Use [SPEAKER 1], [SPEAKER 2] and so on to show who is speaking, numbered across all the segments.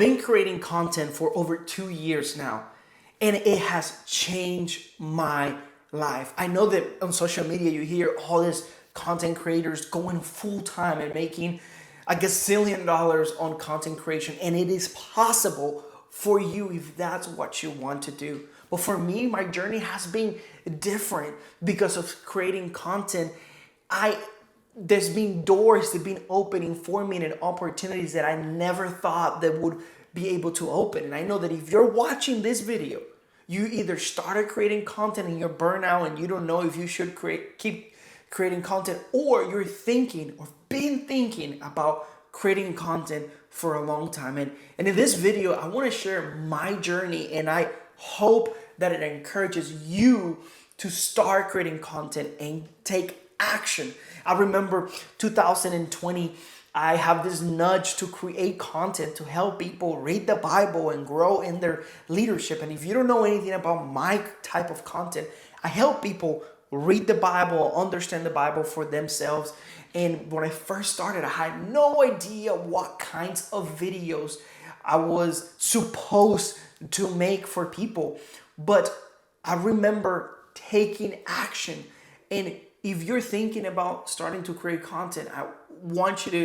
[SPEAKER 1] been creating content for over 2 years now, and it has changed my life. I know that on social media you hear all these content creators going full time and making a gazillion dollars on content creation, and it is possible for you if that's what you want to do. But for me, my journey has been different because of creating content. I There's been doors that have been opening for me and opportunities that I never thought that would be able to open. And I know that if you're watching this video, you either started creating content and you're burnout and you don't know if you should keep creating content, or you're thinking or been thinking about creating content for a long time. And in this video, I want to share my journey, and I hope that it encourages you to start creating content and take action. I remember 2020, I have this nudge to create content to help people read the Bible and grow in their leadership. And if you don't know anything about my type of content, I help people read the Bible, understand the Bible for themselves. And when I first started, I had no idea what kinds of videos I was supposed to make for people. But I remember taking action. And if you're thinking about starting to create content, I want you to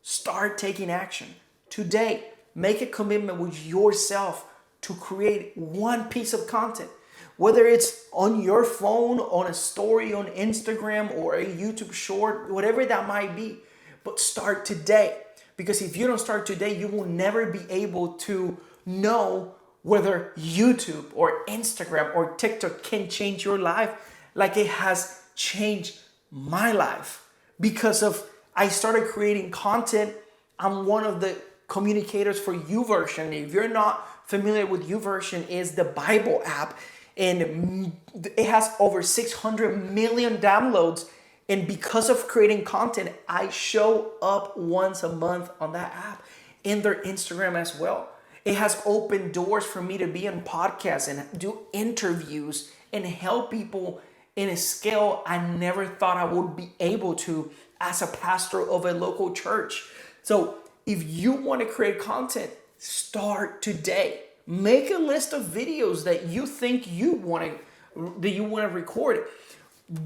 [SPEAKER 1] start taking action today. Make a commitment with yourself to create one piece of content, whether it's on your phone, on a story on Instagram, or a YouTube short, whatever that might be. But start today, because if you don't start today, you will never be able to know whether YouTube or Instagram or TikTok can change your life like it has changed my life. Because of I started creating content. I'm one of the communicators for YouVersion. If you're not familiar with YouVersion, is the Bible app, and it has over 600 million downloads. And because of creating content, I show up once a month on that app, in their Instagram as well. It has opened doors for me to be on podcasts and do interviews and help people in a scale I never thought I would be able to as a pastor of a local church. So if you want to create content, start today. Make a list of videos that you think you want to record.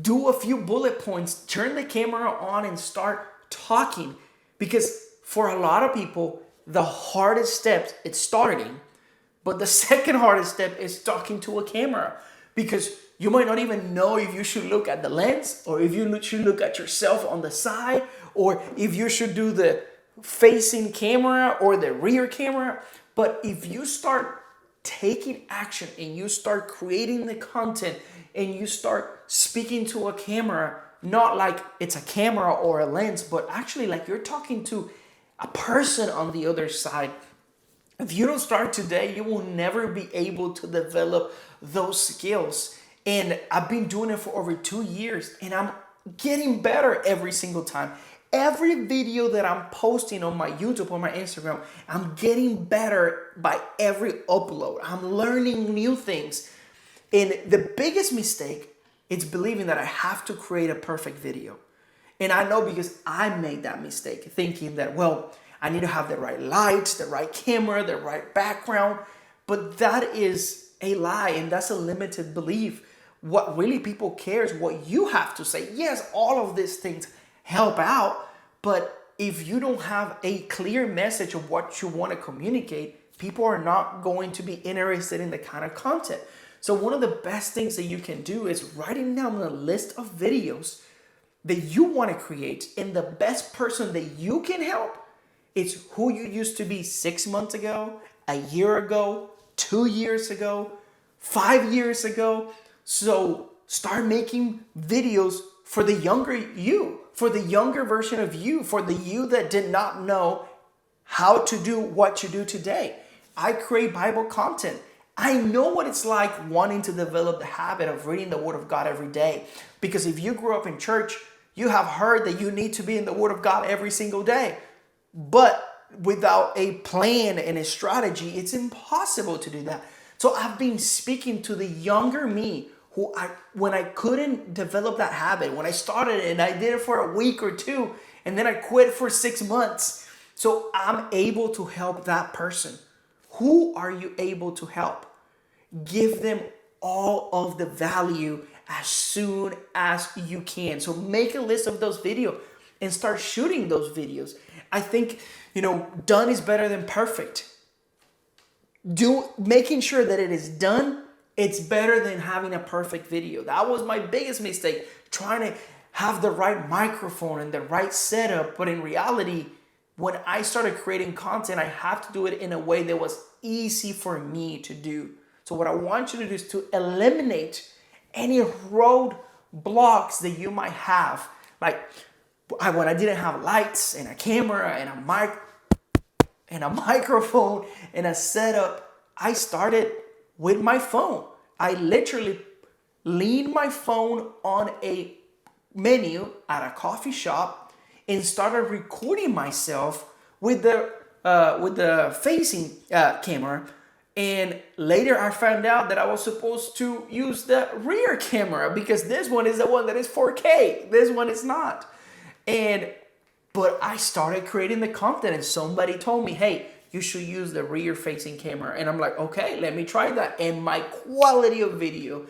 [SPEAKER 1] Do a few bullet points, turn the camera on and start talking. Because for a lot of people, the hardest step is starting, but the second hardest step is talking to a camera, because you might not even know if you should look at the lens, or if you should look at yourself on the side, or if you should do the facing camera or the rear camera. But if you start taking action and you start creating the content and you start speaking to a camera, not like it's a camera or a lens, but actually like you're talking to a person on the other side. If you don't start today, you will never be able to develop those skills. And I've been doing it for over 2 years, and I'm getting better every single time. Every video that I'm posting on my YouTube or my Instagram, I'm getting better by every upload. I'm learning new things. And the biggest mistake is believing that I have to create a perfect video. And I know, because I made that mistake, thinking that, well, I need to have the right lights, the right camera, the right background. But that is a lie, and that's a limited belief. What really people care is what you have to say. Yes, all of these things help out, but if you don't have a clear message of what you want to communicate, people are not going to be interested in the kind of content. So one of the best things that you can do is writing down a list of videos that you want to create, and the best person that you can help is who you used to be 6 months ago, a year ago, 2 years ago, 5 years ago. So start making videos for the younger you, for the younger version of you, for the you that did not know how to do what you do today. I create Bible content. I know what it's like wanting to develop the habit of reading the Word of God every day. Because if you grew up in church, you have heard that you need to be in the Word of God every single day. But without a plan and a strategy, it's impossible to do that. So I've been speaking to the younger me when I couldn't develop that habit, when I started and I did it for a week or two, and then I quit for 6 months. So I'm able to help that person Who are you able to help? Give them all of the value as soon as you can. So make a list of those videos and start shooting those videos. I think, done is better than perfect. Making sure that it is done, it's better than having a perfect video. That was my biggest mistake, trying to have the right microphone and the right setup. But in reality, when I started creating content, I have to do it in a way that was easy for me to do. So what I want you to do is to eliminate any road blocks that you might have. Like when I didn't have lights and a camera and a microphone and a setup, I started with my phone. I literally leaned my phone on a menu at a coffee shop and started recording myself with the facing camera. And later I found out that I was supposed to use the rear camera because this one is the one that is 4K. This one is not. But I started creating the content and somebody told me, hey, you should use the rear facing camera. And I'm like, okay, let me try that. And my quality of video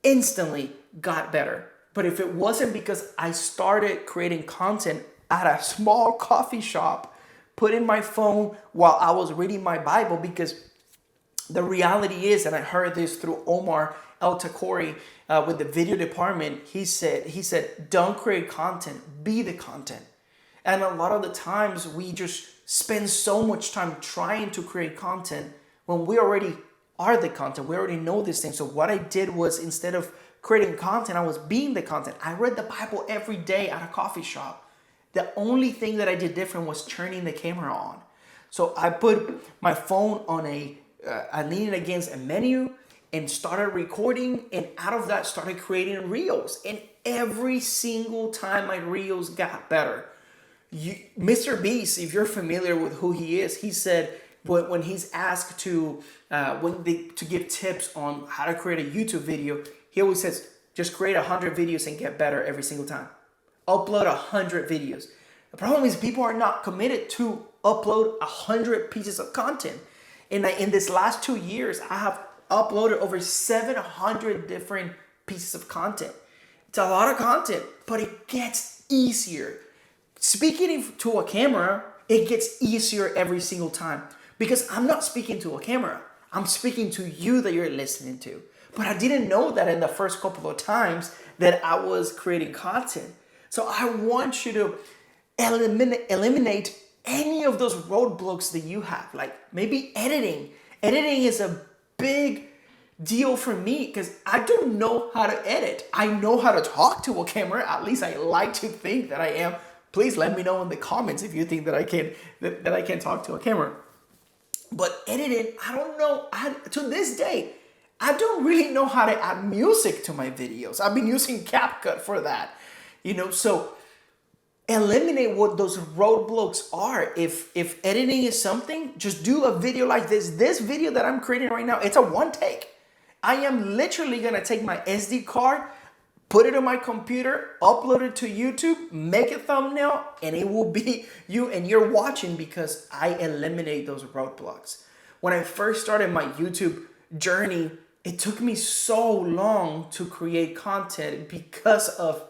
[SPEAKER 1] instantly got better. But if it wasn't because I started creating content at a small coffee shop, putting my phone while I was reading my Bible, because the reality is, and I heard this through Omar El Takori with the video department, he said, don't create content, be the content. And a lot of the times we just spend so much time trying to create content when we already are the content. We already know this thing. So what I did was, instead of creating content, I was being the content. I read the Bible every day at a coffee shop. The only thing that I did different was turning the camera on. So I put my phone on I leaned against a menu and started recording, and out of that started creating reels. And every single time my reels got better. Mr. Beast, if you're familiar with who he is, he said when he's asked to give tips on how to create a YouTube video, he always says, just create 100 videos and get better every single time. Upload 100 videos. The problem is people are not committed to upload 100 pieces of content. In this last 2 years, I have uploaded over 700 different pieces of content. It's a lot of content, but it gets easier. Speaking to a camera, it gets easier every single time because I'm not speaking to a camera. I'm speaking to you that you're listening to. But I didn't know that in the first couple of times that I was creating content. So I want you to eliminate any of those roadblocks that you have, like maybe editing. Editing is a big deal for me because I don't know how to edit. I know how to talk to a camera. At least I like to think that I am. Please let me know in the comments if you think that I can talk to a camera. But editing, I don't know. To this day, I don't really know how to add music to my videos. I've been using CapCut for that. So eliminate what those roadblocks are. If editing is something, just do a video like this. This video that I'm creating right now, it's a one take. I am literally gonna take my SD card, put it on my computer, upload it to YouTube, make a thumbnail, and it will be you and you're watching because I eliminate those roadblocks. When I first started my YouTube journey, it took me so long to create content because of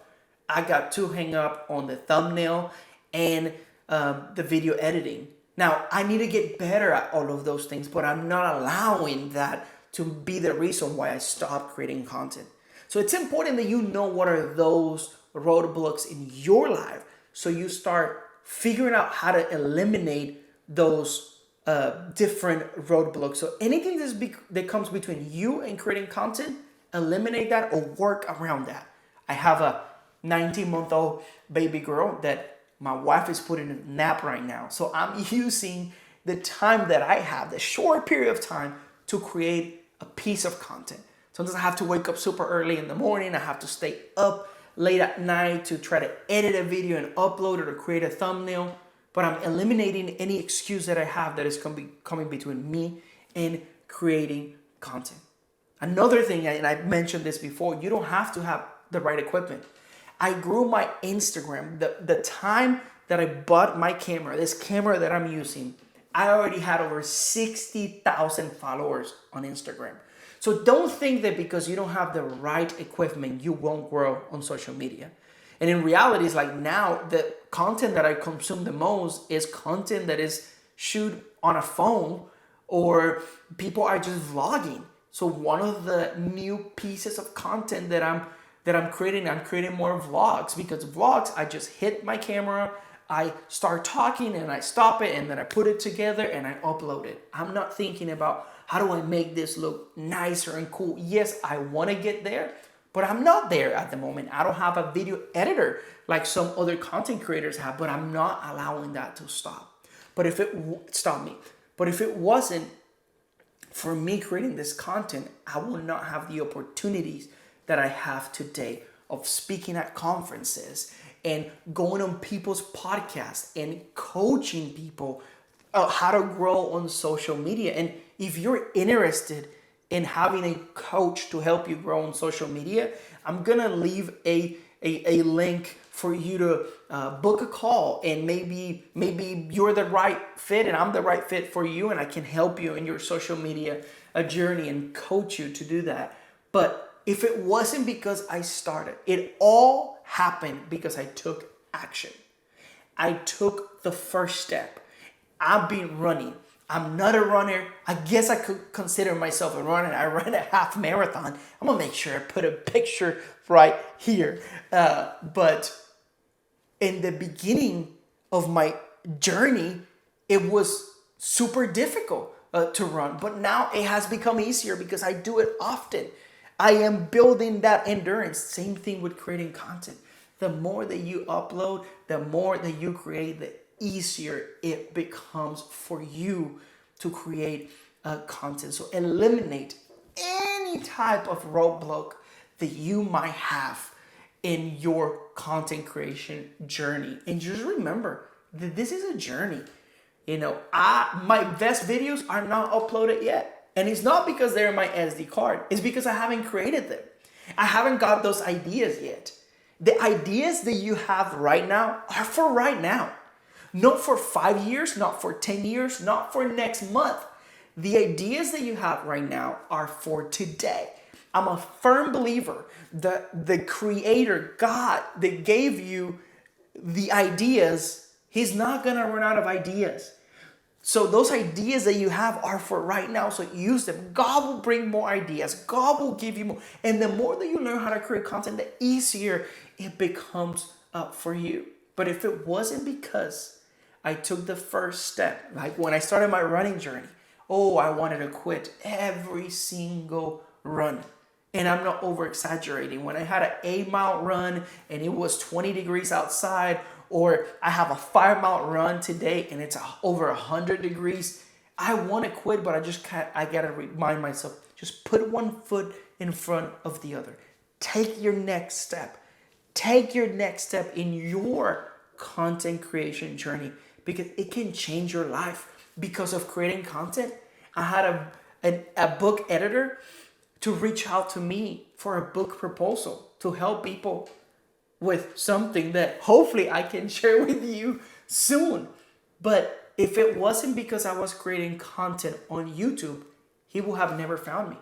[SPEAKER 1] I got too hung up on the thumbnail and the video editing. Now, I need to get better at all of those things, but I'm not allowing that to be the reason why I stopped creating content. So it's important that you know what are those roadblocks in your life so you start figuring out how to eliminate those different roadblocks. So anything that comes between you and creating content, eliminate that or work around that. I have a 19-month-old baby girl that my wife is putting in a nap right now. So I'm using the time that I have, the short period of time, to create a piece of content. Sometimes I have to wake up super early in the morning. I have to stay up late at night to try to edit a video and upload it or create a thumbnail. But I'm eliminating any excuse that I have that is coming between me and creating content. Another thing, and I mentioned this before, you don't have to have the right equipment. I grew my Instagram. The time that I bought my camera, this camera that I'm using, I already had over 60,000 followers on Instagram. So don't think that because you don't have the right equipment, you won't grow on social media. And in reality, it's like now the content that I consume the most is content that is shoot on a phone, or people are just vlogging. So one of the new pieces of content that I'm creating more vlogs, because vlogs, I just hit my camera, I start talking and I stop it and then I put it together and I upload it. I'm not thinking about how do I make this look nicer and cool. Yes, I want to get there, but I'm not there at the moment. I don't have a video editor like some other content creators have, but I'm not allowing that to stop. But if it stop me. But if it wasn't for me creating this content, I would not have the opportunities that I have today of speaking at conferences and going on people's podcasts and coaching people how to grow on social media. And if you're interested in having a coach to help you grow on social media, I'm gonna leave a link for you to book a call, and maybe you're the right fit and I'm the right fit for you, and I can help you in your social media journey and coach you to do that. But if it wasn't because I started, it all happened because I took action. I took the first step. I've been running. I'm not a runner. I guess I could consider myself a runner. I ran a half marathon. I'm gonna make sure I put a picture right here. But in the beginning of my journey, it was super difficult to run. But now it has become easier because I do it often. I am building that endurance. Same thing with creating content. The more that you upload, the more that you create, the easier it becomes for you to create content. So eliminate any type of roadblock that you might have in your content creation journey. And just remember that this is a journey. My best videos are not uploaded yet. And it's not because they're in my SD card. It's because I haven't created them. I haven't got those ideas yet. The ideas that you have right now are for right now. Not for 5 years, not for 10 years, not for next month. The ideas that you have right now are for today. I'm a firm believer that the creator, God, that gave you the ideas, he's not going to run out of ideas. So those ideas that you have are for right now, so use them. God will bring more ideas. God will give you more. And the more that you learn how to create content, the easier it becomes for you. But if it wasn't because I took the first step, like when I started my running journey, I wanted to quit every single run. And I'm not over exaggerating. When I had an 8-mile run and it was 20 degrees outside, or I have a 5-mile run today and it's over 100 degrees, I want to quit, but I gotta remind myself, just put one foot in front of the other. Take your next step. Take your next step in your content creation journey, because it can change your life. Because of creating content, I had a book editor to reach out to me for a book proposal to help people with something that hopefully I can share with you soon. But if it wasn't because I was creating content on YouTube, he would have never found me.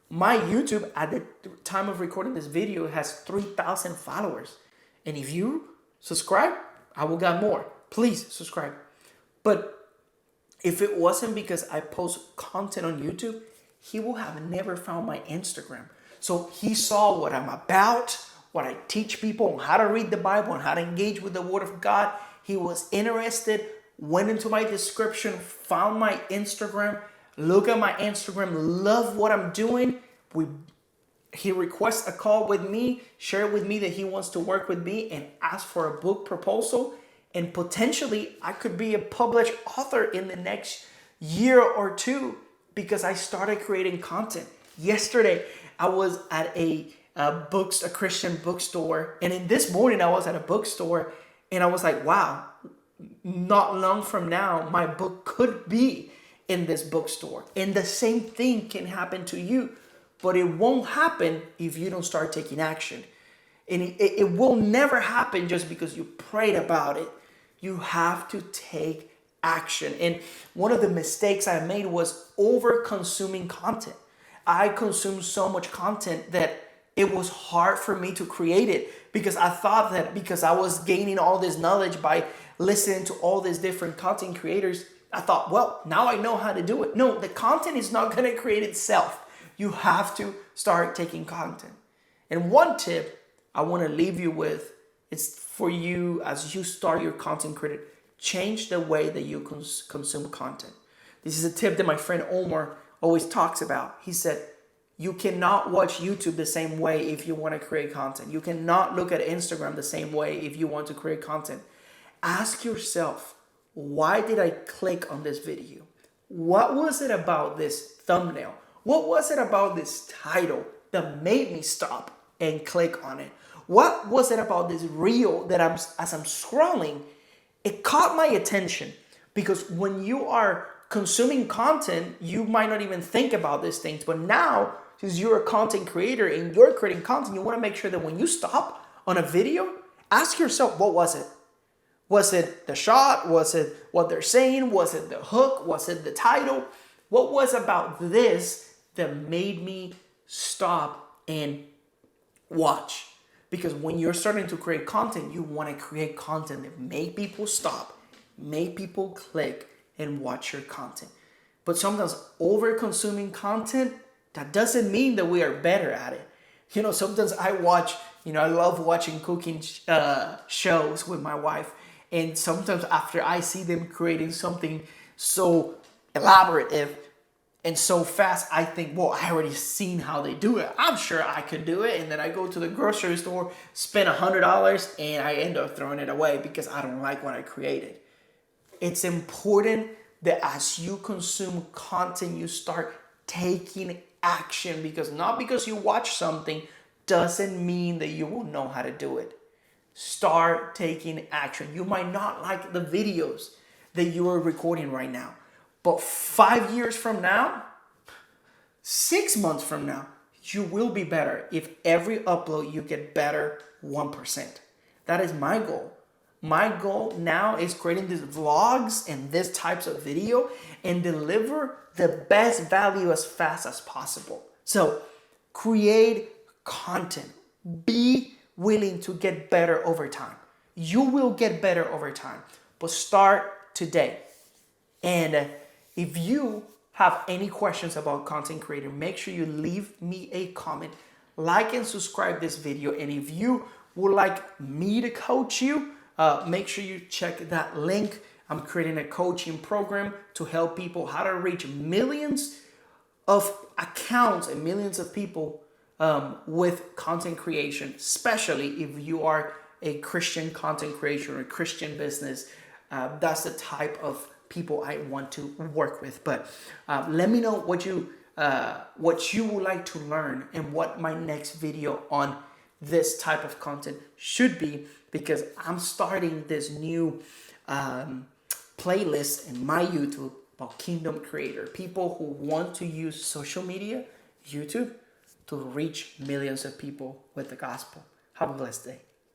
[SPEAKER 1] My YouTube at the time of recording this video has 3,000 followers. And if you subscribe, I will get more. Please subscribe. But if it wasn't because I post content on YouTube, he will have never found my Instagram. So he saw what I'm about, what I teach people on how to read the Bible and how to engage with the Word of God. He was interested, went into my description, found my Instagram, look at my Instagram, love what I'm doing. He requests a call with me, share with me that he wants to work with me, and ask for a book proposal. And potentially I could be a published author in the next year or two because I started creating content. Yesterday, I was at a Christian bookstore, and in this morning I was at a bookstore, and I was like, wow, not long from now, my book could be in this bookstore. And the same thing can happen to you, but it won't happen if you don't start taking action. And it will never happen just because you prayed about it. You have to take action. And one of the mistakes I made was over consuming content. I consumed so much content that it was hard for me to create it, because I thought that because I was gaining all this knowledge by listening to all these different content creators, I thought, well, now I know how to do it. No, the content is not going to create itself. You have to start taking content. And one tip I want to leave you with is for you as you start your content creator, change the way that you consume content. This is a tip that my friend Omar always talks about. He said, you cannot watch YouTube the same way if you want to create content. You cannot look at Instagram the same way if you want to create content. Ask yourself, why did I click on this video? What was it about this thumbnail? What was it about this title that made me stop and click on it? What was it about this reel that as I'm scrolling, it caught my attention? Because when you are consuming content, you might not even think about these things. But now, since you're a content creator and you're creating content, you want to make sure that when you stop on a video, ask yourself, what was it? Was it the shot? Was it what they're saying? Was it the hook? Was it the title? What was about this that made me stop and watch? Because when you're starting to create content, you want to create content that make people stop, make people click and watch your content. But sometimes over consuming content, that doesn't mean that we are better at it. Sometimes I love watching cooking shows with my wife. And sometimes after I see them creating something so elaborative and so fast, I think, well, I already seen how they do it. I'm sure I could do it. And then I go to the grocery store, spend $100, and I end up throwing it away because I don't like what I created. It's important that as you consume content, you start taking action, because not because you watch something doesn't mean that you will know how to do it. Start taking action. You might not like the videos that you are recording right now, but 5 years from now, 6 months from now, you will be better if every upload you get better 1%. That is my goal. My goal now is creating these vlogs and these types of video and deliver the best value as fast as possible. So create content. Be willing to get better over time. You will get better over time, but start today. And if you have any questions about content creating, make sure you leave me a comment, like and subscribe this video. And if you would like me to coach you, make sure you check that link. I'm creating a coaching program to help people how to reach millions of accounts and millions of people with content creation, especially if you are a Christian content creator or a Christian business. That's the type of people I want to work with. But let me know what you would like to learn and what my next video on this type of content should be, because I'm starting this new playlist in my YouTube about Kingdom Creator, people who want to use social media, YouTube, to reach millions of people with the gospel. Have a blessed day.